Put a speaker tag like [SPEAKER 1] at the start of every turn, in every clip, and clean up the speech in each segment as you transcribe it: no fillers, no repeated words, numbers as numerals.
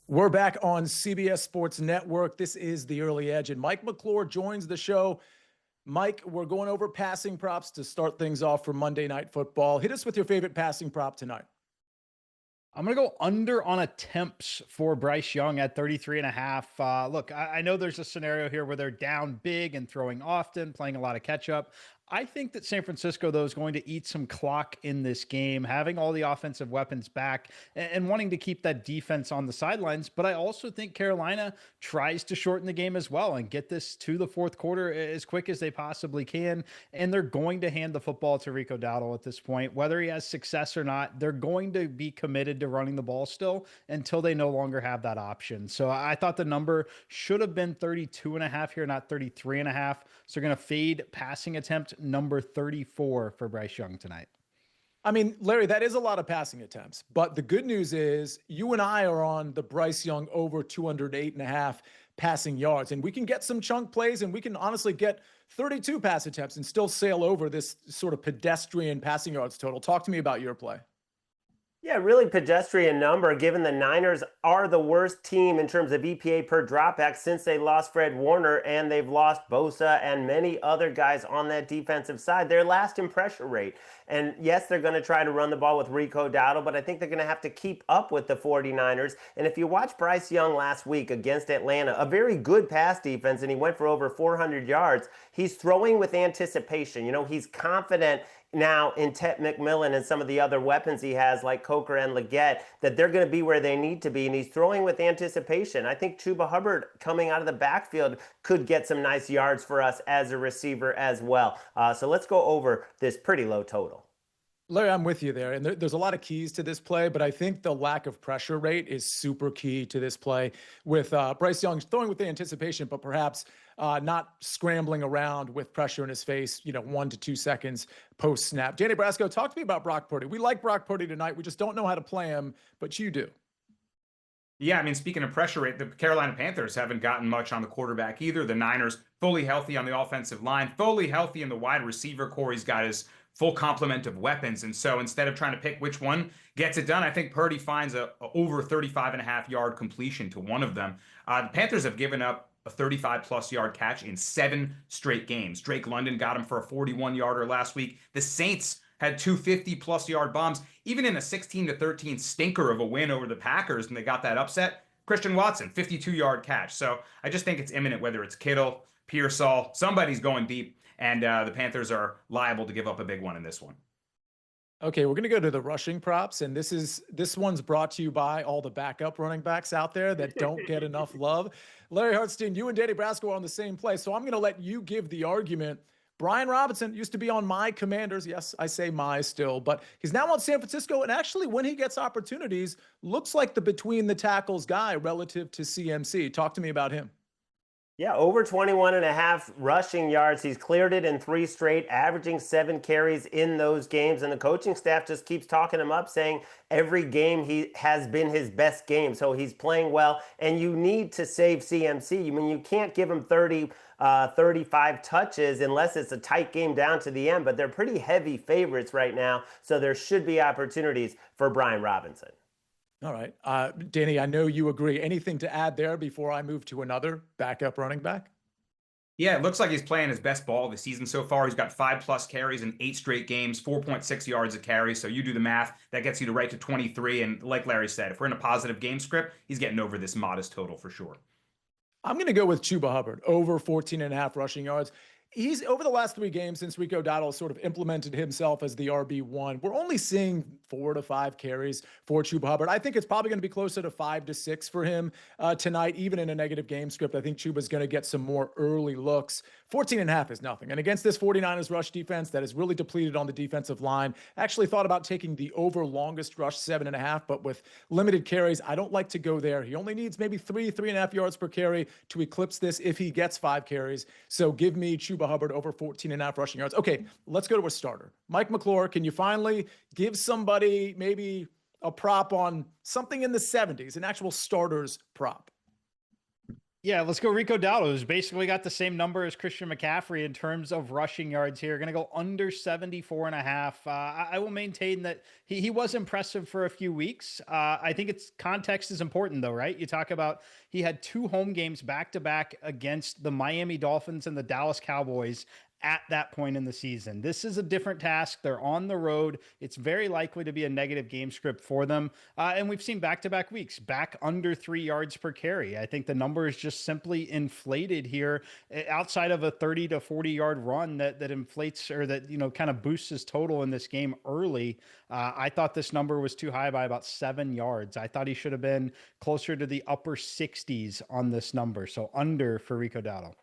[SPEAKER 1] We're back on CBS Sports Network. This is The Early Edge, and Mike McClure joins the show. Mike, we're going over passing props to start things off for Monday Night Football. Hit us with your favorite passing prop tonight.
[SPEAKER 2] I'm going to go under on attempts for Bryce Young at 33.5. Look, I know there's a scenario here where they're down big and throwing often, playing a lot of catch up. I think that San Francisco, though, is going to eat some clock in this game, having all the offensive weapons back and wanting to keep that defense on the sidelines. But I also think Carolina tries to shorten the game as well and get this to the fourth quarter as quick as they possibly can. And they're going to hand the football to Rico Dowdle at this point. Whether he has success or not, they're going to be committed to running the ball still until they no longer have that option. So I thought the number should have been 32.5 here, not 33.5. So they're going to fade passing attempt number 34 for Bryce Young tonight.
[SPEAKER 1] I mean, Larry, that is a lot of passing attempts, but the good news is you and I are on the Bryce Young over 208.5 passing yards, and we can get some chunk plays, and we can honestly get 32 pass attempts and still sail over this sort of pedestrian passing yards total. Talk to me about your play.
[SPEAKER 3] Yeah, really pedestrian number, given the Niners are the worst team in terms of EPA per dropback since they lost Fred Warner, and they've lost Bosa and many other guys on that defensive side. They're last in pressure rate. And yes, they're going to try to run the ball with Rico Dowdle, but I think they're going to have to keep up with the 49ers. And if you watch Bryce Young last week against Atlanta, a very good pass defense, and he went for over 400 yards, he's throwing with anticipation. You know, he's confident now in Ted McMillan and some of the other weapons he has, like Coker and Leggett, that they're going to be where they need to be, and he's throwing with anticipation. I think Chuba Hubbard coming out of the backfield could get some nice yards for us as a receiver as well. So let's go over this pretty low total.
[SPEAKER 1] Larry, I'm with you there. And there's a lot of keys to this play, but I think the lack of pressure rate is super key to this play with Bryce Young throwing with the anticipation, but perhaps not scrambling around with pressure in his face, 1 to 2 seconds post snap. Danny Brasco, talk to me about Brock Purdy. We like Brock Purdy tonight. We just don't know how to play him, but you do.
[SPEAKER 4] Yeah, I mean, speaking of pressure rate, the Carolina Panthers haven't gotten much on the quarterback either. The Niners fully healthy on the offensive line, fully healthy in the wide receiver core. He's got his full complement of weapons. And so instead of trying to pick which one gets it done, I think Purdy finds a over 35.5-yard completion to one of them. The Panthers have given up a 35-plus yard catch in 7 straight games. Drake London got him for a 41-yarder last week. The Saints had 2 50-plus yard bombs, even in a 16-13 stinker of a win over the Packers, and they got that upset. Christian Watson, 52-yard catch. So I just think it's imminent, whether it's Kittle, Pearsall, somebody's going deep, and the Panthers are liable to give up a big one in this one.
[SPEAKER 1] Okay, we're going to go to the rushing props, and this one's brought to you by all the backup running backs out there that don't get enough love. Larry Hartstein, you and Danny Brasco are on the same play, so I'm going to let you give the argument. Brian Robinson used to be on my Commanders. Yes, I say my still, but he's now on San Francisco, and actually when he gets opportunities, looks like the between the tackles guy relative to CMC. Talk to me about him.
[SPEAKER 3] Yeah, over 21.5 rushing yards. He's cleared it in 3 straight, averaging 7 carries in those games. And the coaching staff just keeps talking him up, saying every game he has been his best game. So he's playing well. And you need to save CMC. I mean, you can't give him 35 touches unless it's a tight game down to the end. But they're pretty heavy favorites right now. So there should be opportunities for Brian Robinson.
[SPEAKER 1] All right. Danny, I know you agree. Anything to add there before I move to another backup running back?
[SPEAKER 4] Yeah, it looks like he's playing his best ball of the season so far. He's got 5+ carries in 8 straight games, 4.6 yards a carry. So you do the math, that gets you to right to 23. And like Larry said, if we're in a positive game script, he's getting over this modest total for sure.
[SPEAKER 1] I'm going to go with Chuba Hubbard, over 14.5 rushing yards. He's over the last 3 games since Rico Dowdle sort of implemented himself as the RB1. We're only seeing 4 to 5 carries for Chuba Hubbard. I think it's probably going to be closer to 5 to 6 for him tonight, even in a negative game script. I think Chuba's going to get some more early looks. 14.5 is nothing. And against this 49ers rush defense that is really depleted on the defensive line, actually thought about taking the over longest rush 7.5, but with limited carries, I don't like to go there. He only needs maybe 3.5 yards per carry to eclipse this if he gets 5 carries. So give me Chuba Hubbard over 14.5 rushing yards. Okay, let's go to a starter. Mike McClure, can you finally give somebody maybe a prop on something in the 70s, an actual starter's prop?
[SPEAKER 2] Yeah, let's go Rico Dowdle, who's basically got the same number as Christian McCaffrey in terms of rushing yards here. Going to go under 74 and a half. I will maintain that he was impressive for a few weeks. I think it's context is important though, right? You talk about he had 2 home games back to back against the Miami Dolphins and the Dallas Cowboys at that point in the season. This is a different task. They're on the road. It's very likely to be a negative game script for them. And we've seen back-to-back weeks, back under 3 yards per carry. I think the number is just simply inflated here outside of a 30 to 40 yard run that inflates or that, kind of boosts his total in this game early. I thought this number was too high by about 7 yards. I thought he should have been closer to the upper 60s on this number. So under for Rico Dowdle.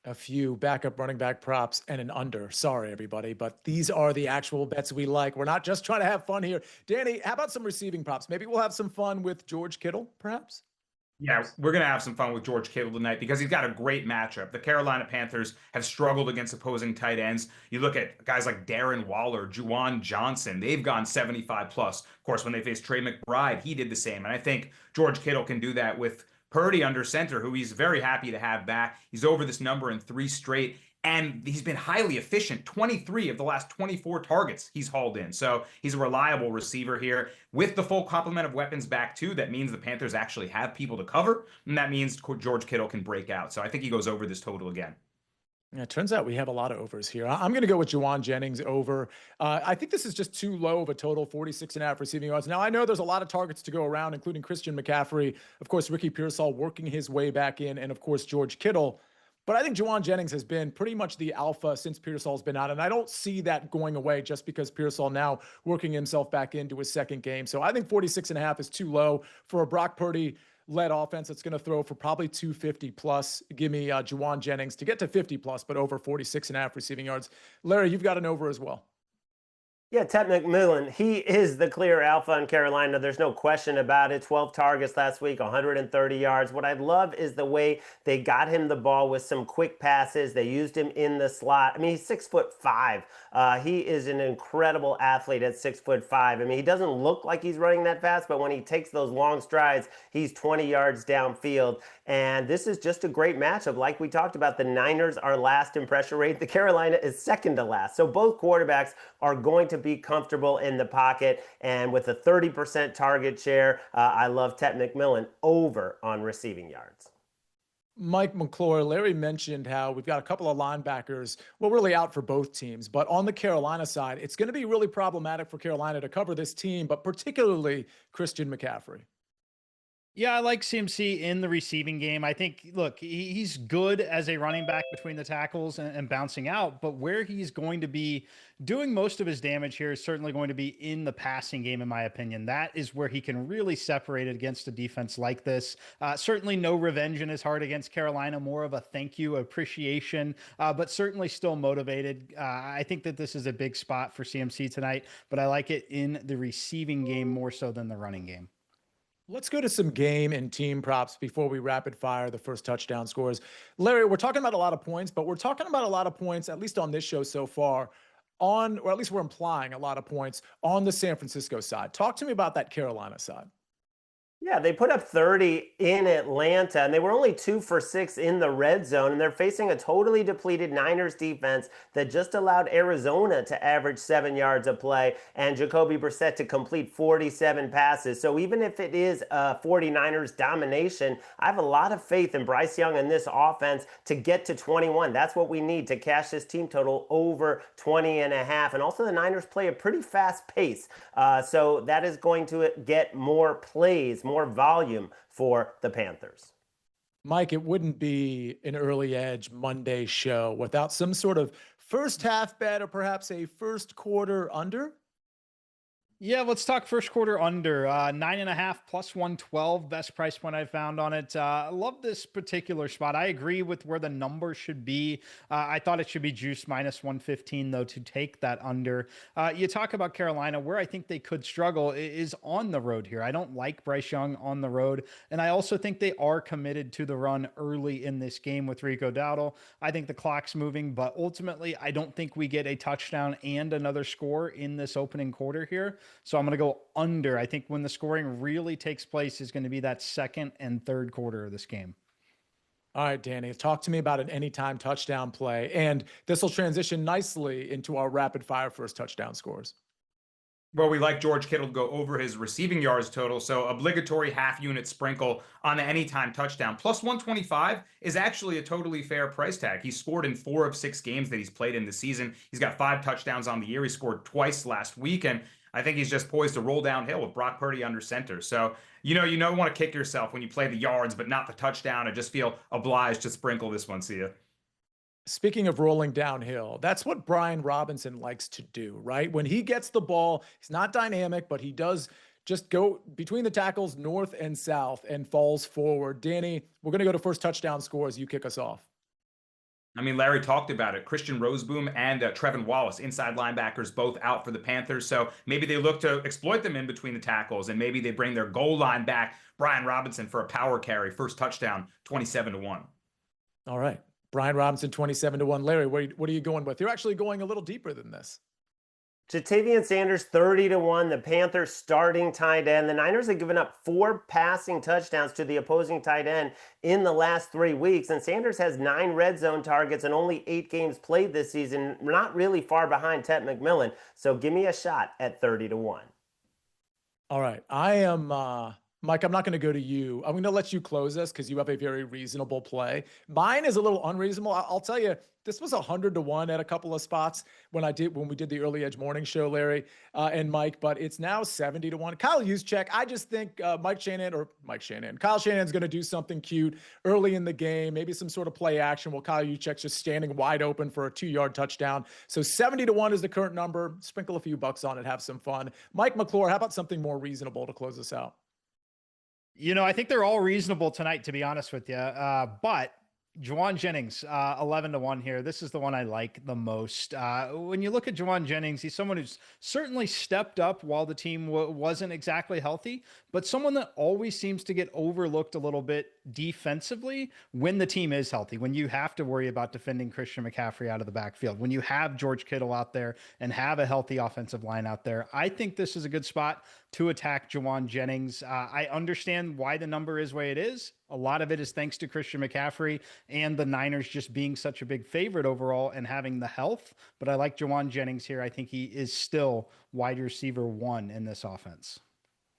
[SPEAKER 1] A few backup running back props and an under. Sorry, everybody, but these are the actual bets we like. We're not just trying to have fun here. Danny, how about some receiving props? Maybe we'll have some fun with George Kittle, perhaps?
[SPEAKER 4] Yeah, we're going to have some fun with George Kittle tonight because he's got a great matchup. The Carolina Panthers have struggled against opposing tight ends. You look at guys like Darren Waller, Juwan Johnson. They've gone 75 plus. Of course, when they faced Trey McBride, he did the same. And I think George Kittle can do that with Purdy under center, who he's very happy to have back. He's over this number in 3 straight, and he's been highly efficient. 23 of the last 24 targets he's hauled in. So he's a reliable receiver here. With the full complement of weapons back too, that means the Panthers actually have people to cover, and that means George Kittle can break out. So I think he goes over this total again.
[SPEAKER 1] Yeah, it turns out we have a lot of overs here. I'm going to go with Juwan Jennings over. I think this is just too low of a total, 46.5 receiving yards. Now, I know there's a lot of targets to go around, including Christian McCaffrey, of course, Ricky Pearsall working his way back in, and of course, George Kittle. But I think Juwan Jennings has been pretty much the alpha since Pearsall's been out, and I don't see that going away just because Pearsall now working himself back into his second game. So I think 46.5 is too low for a Brock Purdy led offense that's going to throw for probably 250 plus. Give me Juwan Jennings to get to 50 plus, but over 46.5 receiving yards. Larry, you've got an over as well.
[SPEAKER 3] Yeah, Ted McMillan, he is the clear alpha in Carolina. There's no question about it. 12 targets last week, 130 yards. What I love is the way they got him the ball with some quick passes. They used him in the slot. I mean, he's 6'5". He is an incredible athlete at 6'5". I mean, he doesn't look like he's running that fast, but when he takes those long strides, he's 20 yards downfield. And this is just a great matchup. Like we talked about, the Niners are last in pressure rate. The Carolina is second to last. So both quarterbacks are going to be comfortable in the pocket. And with a 30% target share, I love Ted McMillan over on receiving yards.
[SPEAKER 1] Mike McClure, Larry mentioned how we've got a couple of linebackers, well, really out for both teams. But on the Carolina side, it's going to be really problematic for Carolina to cover this team, but particularly Christian McCaffrey.
[SPEAKER 2] Yeah, I like CMC in the receiving game. I think, look, he's good as a running back between the tackles and bouncing out, but where he's going to be doing most of his damage here is certainly going to be in the passing game, in my opinion. That is where he can really separate it against a defense like this. Certainly no revenge in his heart against Carolina, more of a thank you, appreciation, but certainly still motivated. I think that this is a big spot for CMC tonight, but I like it in the receiving game more so than the running game.
[SPEAKER 1] Let's go to some game and team props before we rapid fire the first touchdown scores. Larry, we're talking about a lot of points, but we're talking about a lot of points, at least on this show so far, or at least we're implying a lot of points on the San Francisco side. Talk to me about that Carolina side.
[SPEAKER 3] Yeah, they put up 30 in Atlanta, and they were only 2 for 6 in the red zone, and they're facing a totally depleted Niners defense that just allowed Arizona to average 7 yards a play and Jacoby Brissett to complete 47 passes. So even if it is a 49ers domination, I have a lot of faith in Bryce Young and this offense to get to 21. That's what we need to cash this team total over 20.5. And also the Niners play a pretty fast pace, so that is going to get more plays, more volume for the Panthers.
[SPEAKER 1] Mike, it wouldn't be an early edge Monday show without some sort of first half bet or perhaps a first quarter under.
[SPEAKER 2] Yeah, let's talk first quarter under 9.5 plus 112. Best price point I found on it. I love this particular spot. I agree with where the number should be. I thought it should be juice minus 115 though to take that under. You talk about Carolina, where I think they could struggle is on the road here. I don't like Bryce Young on the road, and I also think they are committed to the run early in this game with Rico Dowdle. I think the clock's moving, but ultimately I don't think we get a touchdown and another score in this opening quarter here. So I'm going to go under. I think when the scoring really takes place is going to be that second and third quarter of this game.
[SPEAKER 1] All right, Danny, talk to me about an anytime touchdown play. And this will transition nicely into our rapid fire first touchdown scores.
[SPEAKER 4] Well, we like George Kittle to go over his receiving yards total. So obligatory half unit sprinkle on the anytime touchdown. Plus 125 is actually a totally fair price tag. He's scored in 4 of 6 games that he's played in the season. He's got 5 touchdowns on the year. He scored twice last week. And I think he's just poised to roll downhill with Brock Purdy under center. So, you want to kick yourself when you play the yards, but not the touchdown. I just feel obliged to sprinkle this one to you.
[SPEAKER 1] Speaking of rolling downhill, that's what Brian Robinson likes to do, right? When he gets the ball, he's not dynamic, but he does just go between the tackles north and south and falls forward. Danny, we're going to go to first touchdown scores. You kick us off.
[SPEAKER 4] I mean, Larry talked about it. Christian Roseboom and Trevin Wallace, inside linebackers, both out for the Panthers. So maybe they look to exploit them in between the tackles, and maybe they bring their goal line back, Brian Robinson, for a power carry, first touchdown, 27-1.
[SPEAKER 1] All right. Brian Robinson, 27-1. Larry, what are you going with? You're actually going a little deeper than this.
[SPEAKER 3] Jatavian Sanders, 30-1, the Panthers starting tight end. The Niners have given up 4 passing touchdowns to the opposing tight end in the last 3 weeks. And Sanders has 9 red zone targets and only 8 games played this season. Not really far behind Ted McMillan. So give me a shot at 30-1.
[SPEAKER 1] All right. I am, Mike, I'm not going to go to you. I'm going to let you close this because you have a very reasonable play. Mine is a little unreasonable. I'll tell you, this was 100-1 at a couple of spots when we did the Early Edge Morning Show, Larry and Mike, but it's now 70-1. Kyle Juszczyk, I just think Kyle Shanahan's going to do something cute early in the game, maybe some sort of play action while Kyle Juszczyk's just standing wide open for a 2-yard touchdown. So 70-1 is the current number. Sprinkle a few bucks on it, have some fun. Mike McClure, how about something more reasonable to close us out?
[SPEAKER 2] I think they're all reasonable tonight, to be honest with you. But Juwan Jennings, 11-1 here. This is the one I like the most. When you look at Juwan Jennings, he's someone who's certainly stepped up while the team wasn't exactly healthy, but someone that always seems to get overlooked a little bit defensively when the team is healthy, when you have to worry about defending Christian McCaffrey out of the backfield, when you have George Kittle out there and have a healthy offensive line out there. I think this is a good spot to attack Juwan Jennings. I understand why the number is the way it is. A lot of it is thanks to Christian McCaffrey and the Niners just being such a big favorite overall and having the health. But I like Juwan Jennings here. I think he is still wide receiver 1 in this offense.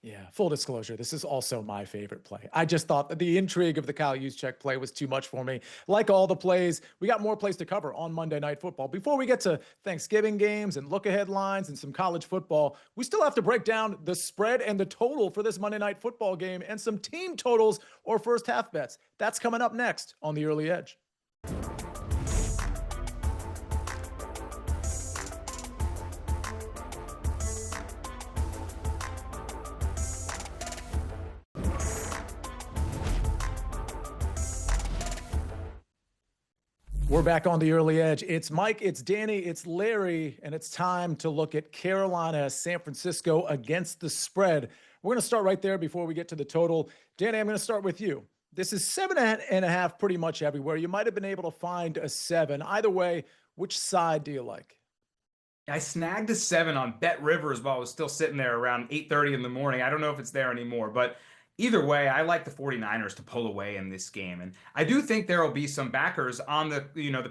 [SPEAKER 1] Yeah, full disclosure, this is also my favorite play. I just thought that the intrigue of the Kyle Juszczyk play was too much for me. Like all the plays, we got more plays to cover on Monday Night Football. Before we get to Thanksgiving games and look-ahead lines and some college football, we still have to break down the spread and the total for this Monday Night Football game and some team totals or first half bets. That's coming up next on The Early Edge. We're back on The Early Edge. It's Mike, it's Danny, it's Larry, and it's time to look at Carolina, San Francisco against the spread. We're going to start right there before we get to the total. Danny, I'm going to start with you. This is 7.5 pretty much everywhere. You might have been able to find a 7. Either way, which side do you like?
[SPEAKER 4] I snagged a 7 on Bet Rivers while I was still sitting there around 8:30 in the morning. I don't know if it's there anymore, but either way, I like the 49ers to pull away in this game. And I do think there will be some backers on the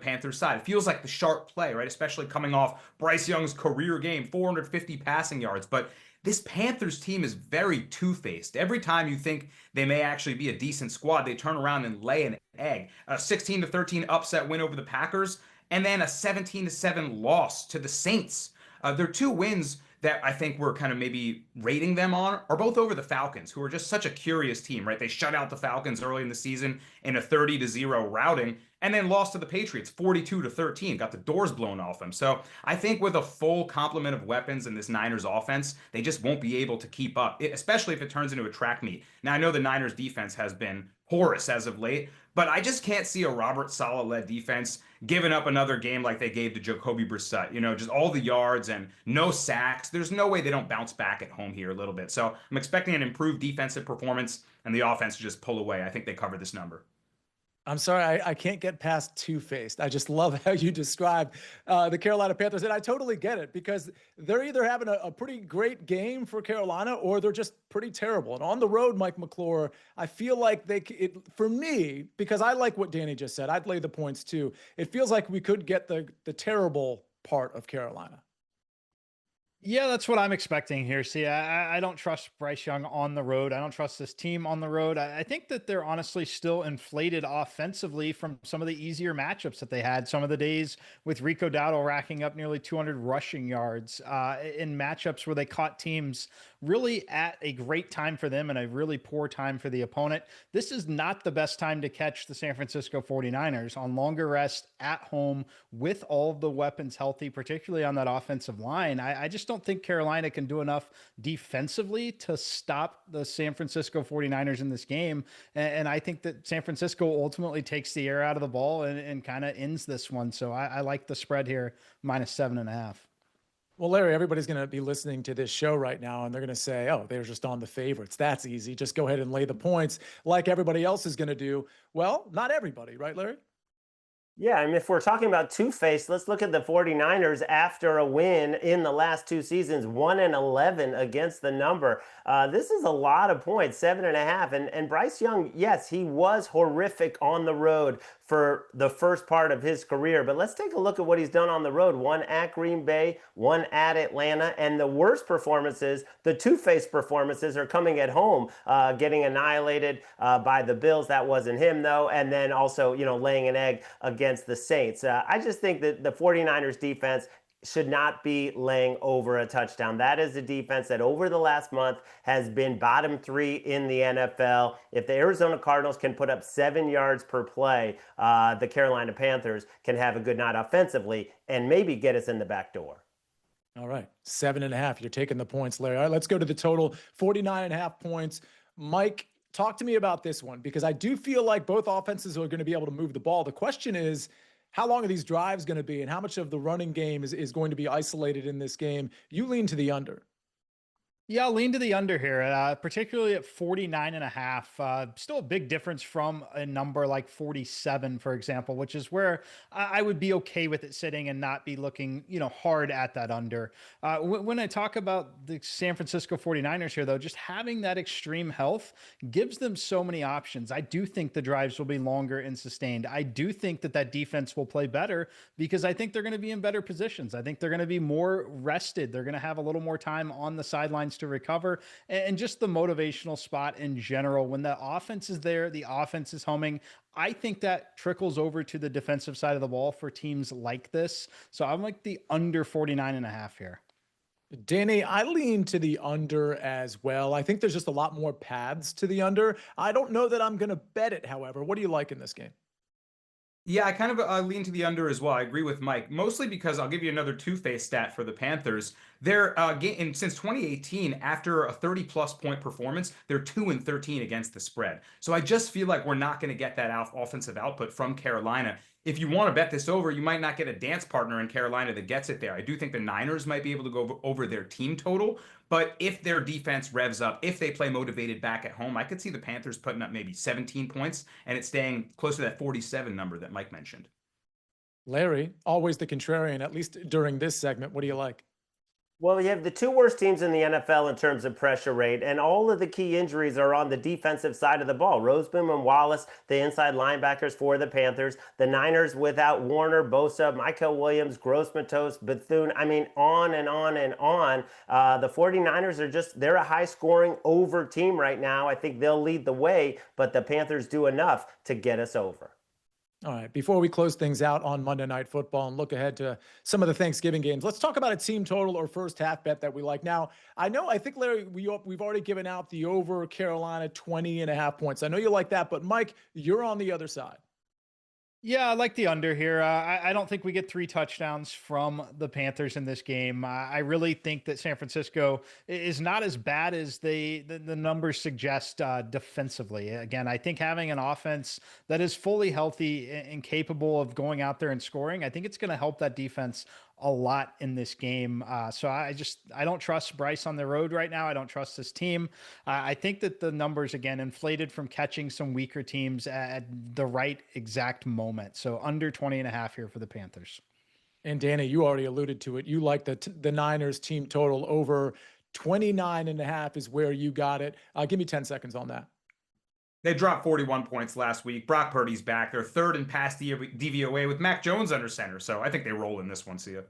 [SPEAKER 4] Panthers side. It feels like the sharp play, right? Especially coming off Bryce Young's career game, 450 passing yards. But this Panthers team is very two-faced. Every time you think they may actually be a decent squad, they turn around and lay an egg. A 16-13 upset win over the Packers, and then a 17-7 loss to the Saints. Their 2 wins that I think we're kind of maybe rating them on are both over the Falcons, who are just such a curious team, right? They shut out the Falcons early in the season in a 30-0 routing and then lost to the Patriots 42-13, got the doors blown off them. So I think with a full complement of weapons in this Niners offense, they just won't be able to keep up, especially if it turns into a track meet. Now, I know the Niners defense has been porous as of late, but I just can't see a Robert Saleh-led defense giving up another game like they gave to Jacoby Brissett. Just all the yards and no sacks. There's no way they don't bounce back at home here a little bit. So I'm expecting an improved defensive performance and the offense to just pull away. I think they cover this number.
[SPEAKER 1] I'm sorry, I can't get past two-faced. I just love how you describe the Carolina Panthers, and I totally get it because they're either having a pretty great game for Carolina or they're just pretty terrible. And on the road, Mike McClure, I feel like for me, because I like what Danny just said, I'd lay the points too. It feels like we could get the terrible part of Carolina.
[SPEAKER 2] Yeah, that's what I'm expecting here. See, I don't trust Bryce Young on the road. I don't trust this team on the road. I think that they're honestly still inflated offensively from some of the easier matchups that they had. Some of the days with Rico Dowdle racking up nearly 200 rushing yards in matchups where they caught teams really at a great time for them and a really poor time for the opponent. This is not the best time to catch the San Francisco 49ers on longer rest at home with all of the weapons healthy, particularly on that offensive line. I just don't think Carolina can do enough defensively to stop the San Francisco 49ers in this game. And I think that San Francisco ultimately takes the air out of the ball and kind of ends this one. So I like the spread here, -7.5.
[SPEAKER 1] Well, Larry, everybody's going to be listening to this show right now, and they're going to say, oh, they're just on the favorites. That's easy. Just go ahead and lay the points like everybody else is going to do. Well, not everybody, right, Larry?
[SPEAKER 3] Yeah, I mean, if we're talking about two-faced, let's look at the 49ers after a win in the last two seasons, 1-11 against the number. This is a lot of points, 7.5. And Bryce Young, yes, he was horrific on the road for the first part of his career. But let's take a look at what he's done on the road. One at Green Bay, one at Atlanta. And the worst performances, the two-faced performances, are coming at home, getting annihilated by the Bills. That wasn't him, though. And then also, laying an egg against the Saints. I just think that the 49ers defense should not be laying over a touchdown. That is a defense that over the last month has been bottom 3 in the NFL. If the Arizona Cardinals can put up 7 yards per play, the Carolina Panthers can have a good night offensively and maybe get us in the back door.
[SPEAKER 1] All right, 7.5. You're taking the points, Larry. All right, let's go to the total, 49.5 points. Mike, talk to me about this one because I do feel like both offenses are going to be able to move the ball. The question is, how long are these drives going to be and how much of the running game is going to be isolated in this game? You lean to the under.
[SPEAKER 2] Yeah, I'll lean to the under here, particularly at 49.5. Still a big difference from a number like 47, for example, which is where I would be okay with it sitting and not be looking, hard at that under. When I talk about the San Francisco 49ers here, though, just having that extreme health gives them so many options. I do think the drives will be longer and sustained. I do think that defense will play better because I think they're going to be in better positions. I think they're going to be more rested. They're going to have a little more time on the sidelines to recover, and just the motivational spot in general. When the offense is there, the offense is homing. I think that trickles over to the defensive side of the ball for teams like this. So I'm like the under 49.5 here.
[SPEAKER 1] Danny, I lean to the under as well. I think there's just a lot more paths to the under. I don't know that I'm going to bet it, however. What do you like in this game?
[SPEAKER 4] Yeah, I kind of lean to the under as well. I agree with Mike, mostly because I'll give you another two-faced stat for the Panthers. They're since 2018, after a 30-plus point performance, they're 2-13 against the spread. So I just feel like we're not going to get that offensive output from Carolina. If you want to bet this over, you might not get a dance partner in Carolina that gets it there. I do think the Niners might be able to go over their team total, but if their defense revs up, if they play motivated back at home, I could see the Panthers putting up maybe 17 points and it's staying close to that 47 number that Mike mentioned.
[SPEAKER 1] Larry, always the contrarian, at least during this segment. What do you like?
[SPEAKER 3] Well, you have the two worst teams in the NFL in terms of pressure rate, and all of the key injuries are on the defensive side of the ball. Roseboom and Wallace, the inside linebackers for the Panthers. The Niners without Warner, Bosa, Michael Williams, Gross-Matos, Bethune. I mean, on and on and on. The 49ers they're a high-scoring over team right now. I think they'll lead the way, but the Panthers do enough to get us over.
[SPEAKER 1] All right, before we close things out on Monday Night Football and look ahead to some of the Thanksgiving games, let's talk about a team total or first half bet that we like. Now, I think, Larry, we've already given out the over Carolina 20.5 points. I know you like that, but Mike, you're on the other side.
[SPEAKER 2] Yeah, I like the under here. I don't think we get 3 touchdowns from the Panthers in this game. I really think that San Francisco is not as bad as the numbers suggest defensively. Again, I think having an offense that is fully healthy and capable of going out there and scoring, I think it's going to help that defense a lot in this game. So I don't trust Bryce on the road right now. I don't trust this team. I think that the numbers, again, inflated from catching some weaker teams at the right exact moment. So under 20.5 here for the Panthers.
[SPEAKER 1] And Danny, you already alluded to it. You like the Niners team total over 29.5 is where you got it. Give me 10 seconds on that.
[SPEAKER 4] They dropped 41 points last week. Brock Purdy's back. They're third in pass DVOA with Mac Jones under center. So I think they roll in this one, see ya.